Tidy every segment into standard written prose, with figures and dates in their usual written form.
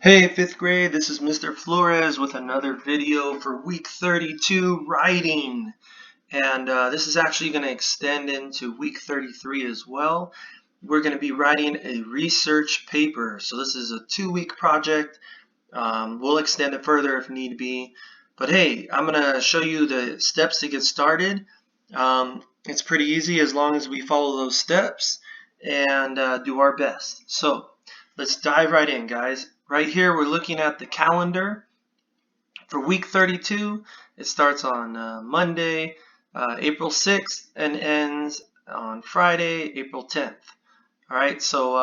Hey, 5th grade, this is Mr. Flores with another video for week 32 writing. And this is actually going to extend into week 33 as well. We're going to be writing a research paper. So this is a 2-week project. We'll extend it further if need be. But hey, I'm going to show you the steps to get started. It's pretty easy as long as we follow those steps and do our best. So let's dive right in, guys. Right here, we're looking at the calendar for week 32. It starts on Monday, April 6th, and ends on Friday, April 10th. All right, so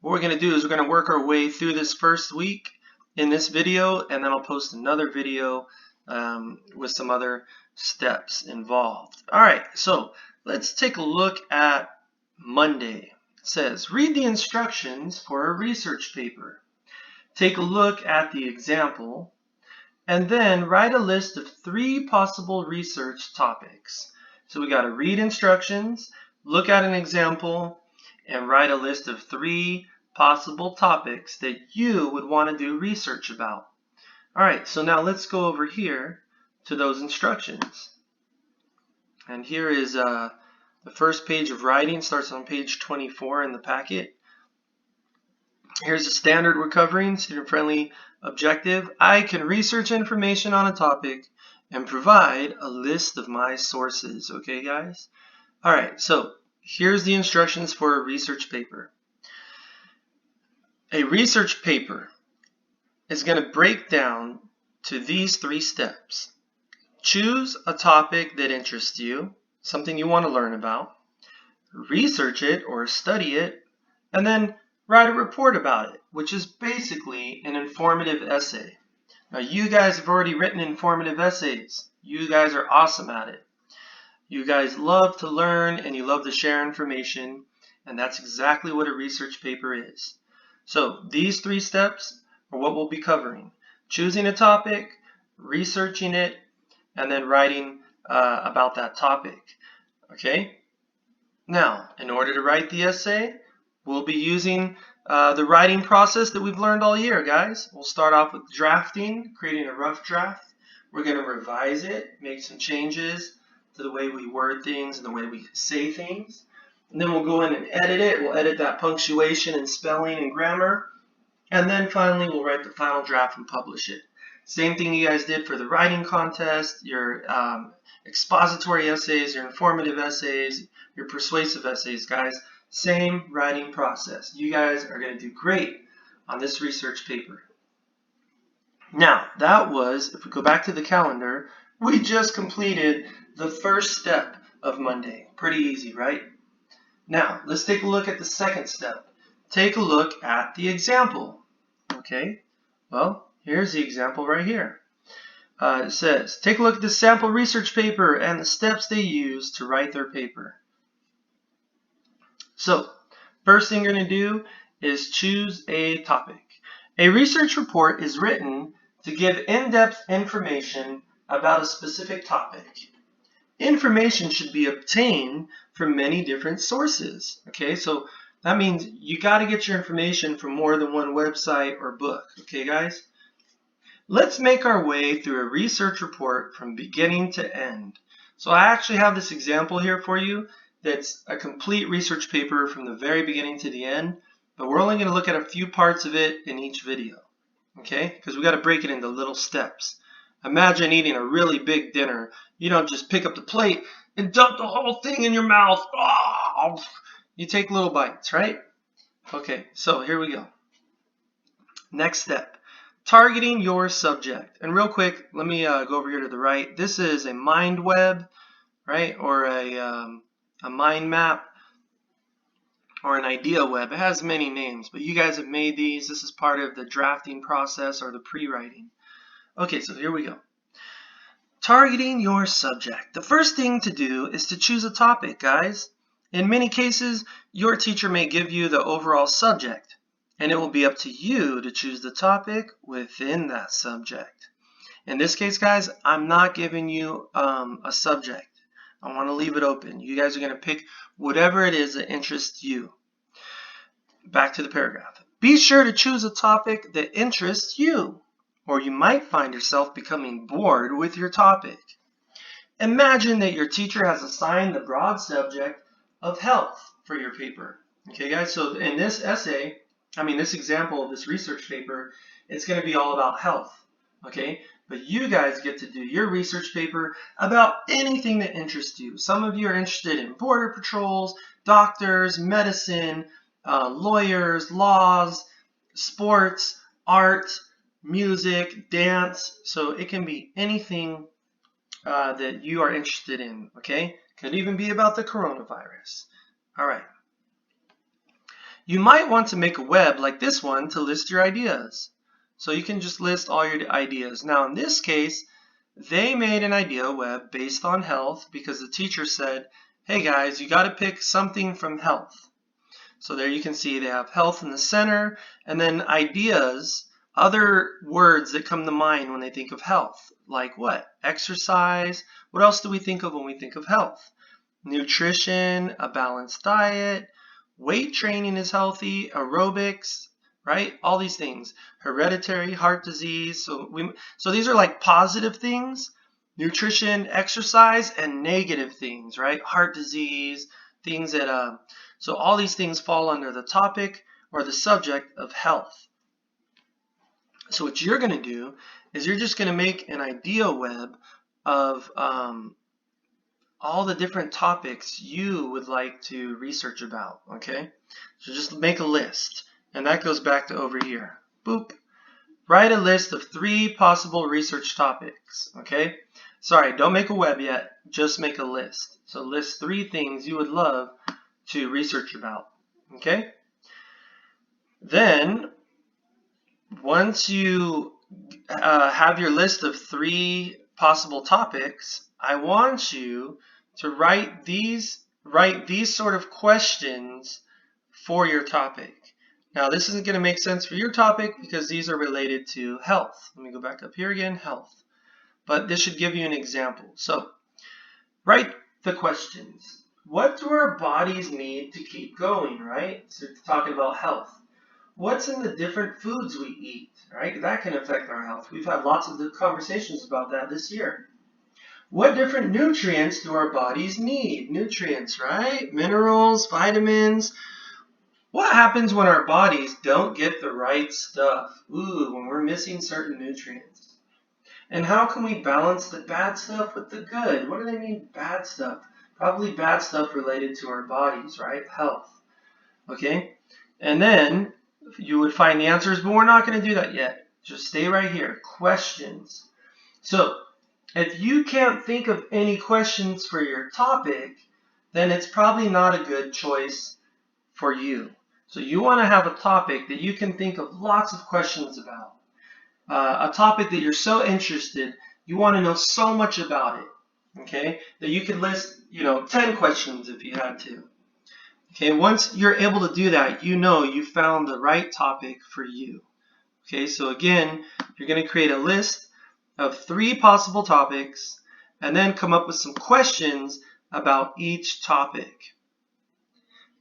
what we're going to do is we're going to work our way through this first week in this video, and then I'll post another video with some other steps involved. All right, so let's take a look at Monday. It says, read the instructions for a research paper. Take a look at the example, and then write a list of 3 possible research topics. So we got to read instructions, look at an example, and write a list of 3 possible topics that you would want to do research about. All right, so now let's go over here to those instructions. And here is the first page of writing, starts on page 24 in the packet. Here's the standard we're covering, student-friendly objective. I can research information on a topic and provide a list of my sources. Okay, guys? All right, so here's the instructions for a research paper. A research paper is going to break down to these 3 steps. Choose a topic that interests you, something you want to learn about. Research it or study it, and then write a report about it, which is basically an informative essay. Now, you guys have already written informative essays. You guys are awesome at it. You guys love to learn and you love to share information, and that's exactly what a research paper is. So these 3 steps are what we'll be covering. Choosing a topic, researching it, and then writing about that topic. Okay? Now, in order to write the essay, we'll be using the writing process that we've learned all year, guys. We'll start off with drafting, creating a rough draft. We're going to revise it, make some changes to the way we word things and the way we say things. And then we'll go in and edit it. We'll edit that punctuation and spelling and grammar. And then finally, we'll write the final draft and publish it. Same thing you guys did for the writing contest, your expository essays, your informative essays, your persuasive essays, guys. Same writing process. You guys are going to do great on this research paper. Now, that was, if we go back to the calendar, we just completed the first step of Monday. Pretty easy, right? Now, let's take a look at the second step. Take a look at the example. Okay, well, here's the example right here. It says, take a look at the sample research paper and the steps they use to write their paper. So, first thing you're going to do is choose a topic. A research report is written to give in-depth information about a specific topic. Information should be obtained from many different sources. Okay, so that means you got to get your information from more than one website or book. Okay, guys? Let's make our way through a research report from beginning to end. So I actually have this example here for you. That's a complete research paper from the very beginning to the end, but we're only going to look at a few parts of it in each video, okay? Because we got to break it into little steps. Imagine eating a really big dinner. You don't just pick up the plate and dump the whole thing in your mouth. Oh! You take little bites, right? Okay, so here we go. Next step, targeting your subject. And real quick, let me go over here to the right. This is a mind web, right, or a mind map, or an idea web. It has many names, but you guys have made these. This is part of the drafting process or the pre-writing. Okay, so here we go. Targeting your subject. The first thing to do is to choose a topic, guys. In many cases, your teacher may give you the overall subject, and it will be up to you to choose the topic within that subject. In this case, guys, I'm not giving you a subject. I want to leave it open. You guys are going to pick whatever it is that interests you. Back to the paragraph. Be sure to choose a topic that interests you, or you might find yourself becoming bored with your topic. Imagine that your teacher has assigned the broad subject of health for your paper. Okay, guys, so in this this example of this research paper, it's going to be all about health. Okay, but you guys get to do your research paper about anything that interests you. Some of you are interested in border patrols, doctors, medicine, lawyers, laws, sports, art, music, dance. So it can be anything that you are interested in, okay? Could even be about the coronavirus. All right. You might want to make a web like this one to list your ideas. So you can just list all your ideas. Now in this case, they made an idea web based on health because the teacher said, hey guys, you got to pick something from health. So there you can see they have health in the center, and then ideas, other words that come to mind when they think of health. Like what? Exercise. What else do we think of when we think of health? Nutrition, a balanced diet, weight training is healthy, aerobics, right? All these things. Hereditary, heart disease. So these are like positive things. Nutrition, exercise, and negative things, right? Heart disease, things that so all these things fall under the topic or the subject of health. So what you're going to do is you're just going to make an idea web of all the different topics you would like to research about, okay? So just make a list, and that goes back to over here. Boop. Write a list of 3 possible research topics, okay? Sorry, don't make a web yet, just make a list. So list 3 things you would love to research about, okay? Then, once you have your list of 3 possible topics, I want you to write these sort of questions for your topic. Now, this isn't going to make sense for your topic because these are related to health. Let me go back up here again, health. But this should give you an example. So, write the questions. What do our bodies need to keep going, right? So it's talking about health. What's in the different foods we eat, right? That can affect our health. We've had lots of good conversations about that this year. What different nutrients do our bodies need? Nutrients, right? Minerals, vitamins. What happens when our bodies don't get the right stuff? Ooh, when we're missing certain nutrients. And how can we balance the bad stuff with the good? What do they mean bad stuff? Probably bad stuff related to our bodies, right? Health. Okay? And then you would find the answers, but we're not going to do that yet. Just stay right here. Questions. So, if you can't think of any questions for your topic, then it's probably not a good choice for you. So you want to have a topic that you can think of lots of questions about. A topic that you're so interested, you want to know so much about it, okay, that you could list, 10 questions if you had to. Okay, once you're able to do that, you know you found the right topic for you. Okay, so again, you're going to create a list of 3 possible topics and then come up with some questions about each topic.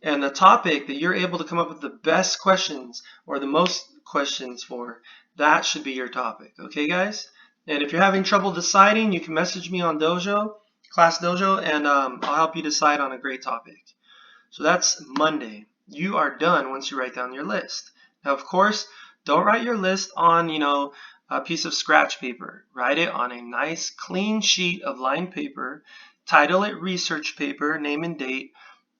And the topic that you're able to come up with the best questions or the most questions for, that should be your topic. Okay, guys? And if you're having trouble deciding, you can message me on Dojo, Class Dojo, and I'll help you decide on a great topic. So that's Monday. You are done once you write down your list. Now, of course, don't write your list on, a piece of scratch paper. Write it on a nice, clean sheet of lined paper. Title it research paper, name and date.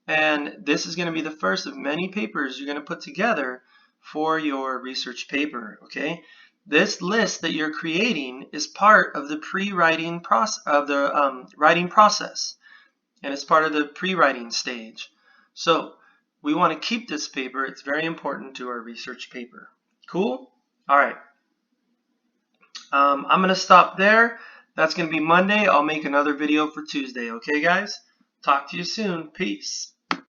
And this is going to be the first of many papers you're going to put together for your research paper, okay? This list that you're creating is part of the pre-writing process, writing process, and it's part of the pre-writing stage. So we want to keep this paper. It's very important to our research paper. Cool? All right. I'm going to stop there. That's going to be Monday. I'll make another video for Tuesday, okay, guys? Talk to you soon. Peace.